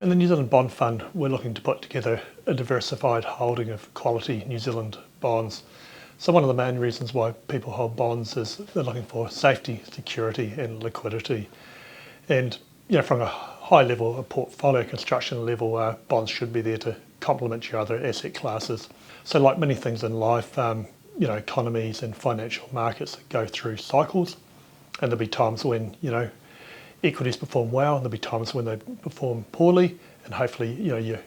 In the New Zealand Bond Fund, we're looking to put together a diversified holding of quality New Zealand bonds. So one of the main reasons why people hold bonds is they're looking for safety, security and liquidity. And from a high level, a portfolio construction level, bonds should be there to complement your other asset classes. So like many things in life, economies and financial markets go through cycles, and there'll be times when, equities perform well, and there'll be times when they perform poorly, and hopefully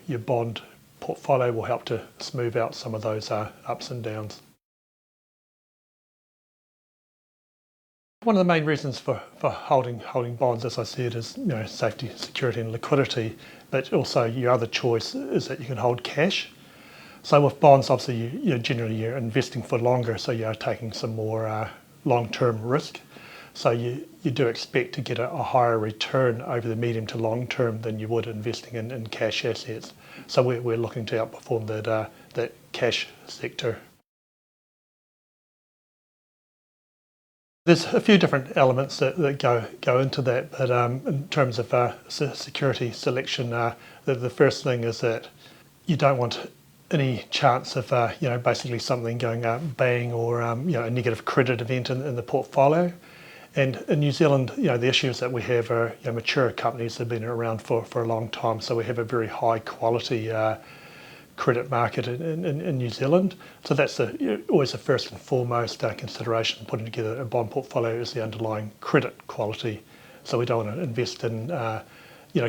your bond portfolio will help to smooth out some of those ups and downs. One of the main reasons for holding bonds, as I said, is safety, security and liquidity, but also your other choice is that you can hold cash. So with bonds, obviously generally you're investing for longer, so you're taking some more long-term risk. So you do expect to get a higher return over the medium to long term than you would investing in cash assets. So we're looking to outperform that cash sector. There's a few different elements that go into that, but in terms of security selection, the first thing is that you don't want any chance of basically something going bang or a negative credit event in the portfolio. And in New Zealand, the issues that we have are mature companies that have been around for a long time, so we have a very high quality credit market in New Zealand. So that's always the first and foremost consideration putting together a bond portfolio is the underlying credit quality. So we don't want to invest in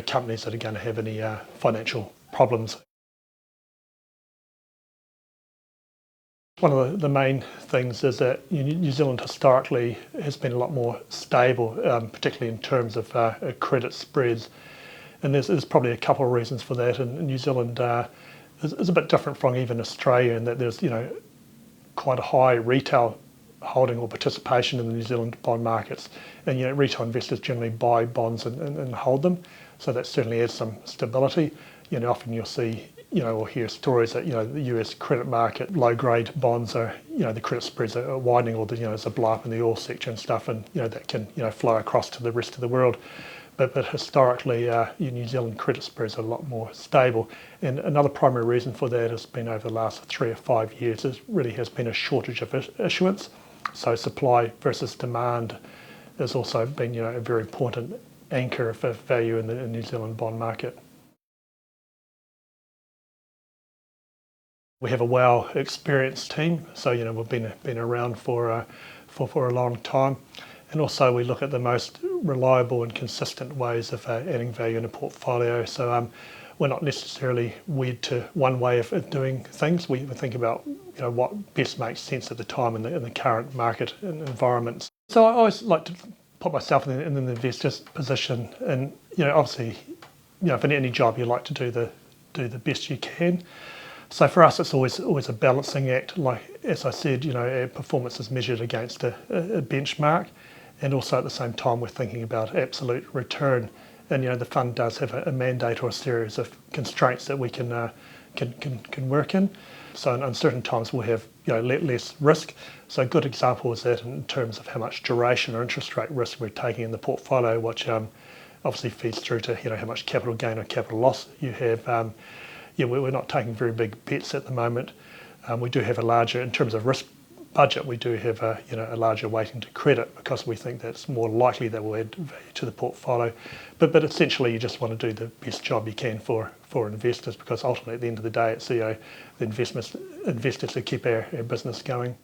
companies that are going to have any financial problems. One of the main things is that New Zealand historically has been a lot more stable, particularly in terms of credit spreads. And there's probably a couple of reasons for that. And New Zealand is a bit different from even Australia in that there's quite a high retail holding or participation in the New Zealand bond markets. And retail investors generally buy bonds and hold them. So that certainly adds some stability. Often you'll see or hear stories that the US credit market, low-grade bonds are, the credit spreads are widening, or there's a blow up in the oil sector and stuff, and that can flow across to the rest of the world. But historically, New Zealand credit spreads are a lot more stable. And another primary reason for that has been over the last 3 or 5 years, there really has been a shortage of issuance. So supply versus demand has also been a very important anchor for value in the New Zealand bond market. We have a well-experienced team, so we've been around for a long time, and also we look at the most reliable and consistent ways of adding value in a portfolio. So we're not necessarily wed to one way of doing things. We think about what best makes sense at the time in the current market environment. So I always like to put myself in an investor's position, and obviously, for any job you like to do the best you can. So for us, it's always a balancing act. Like as I said, our performance is measured against a benchmark, and also at the same time we're thinking about absolute return. And the fund does have a mandate or a series of constraints that we can work in. So in uncertain times we'll have less risk. So a good example is that in terms of how much duration or interest rate risk we're taking in the portfolio, which obviously feeds through to how much capital gain or capital loss you have. We're not taking very big bets at the moment. We do have a larger, in terms of risk budget, we do have a larger weighting to credit because we think that's more likely that will add value to the portfolio. But essentially, you just want to do the best job you can for investors, because ultimately, at the end of the day, it's the investors that keep our business going.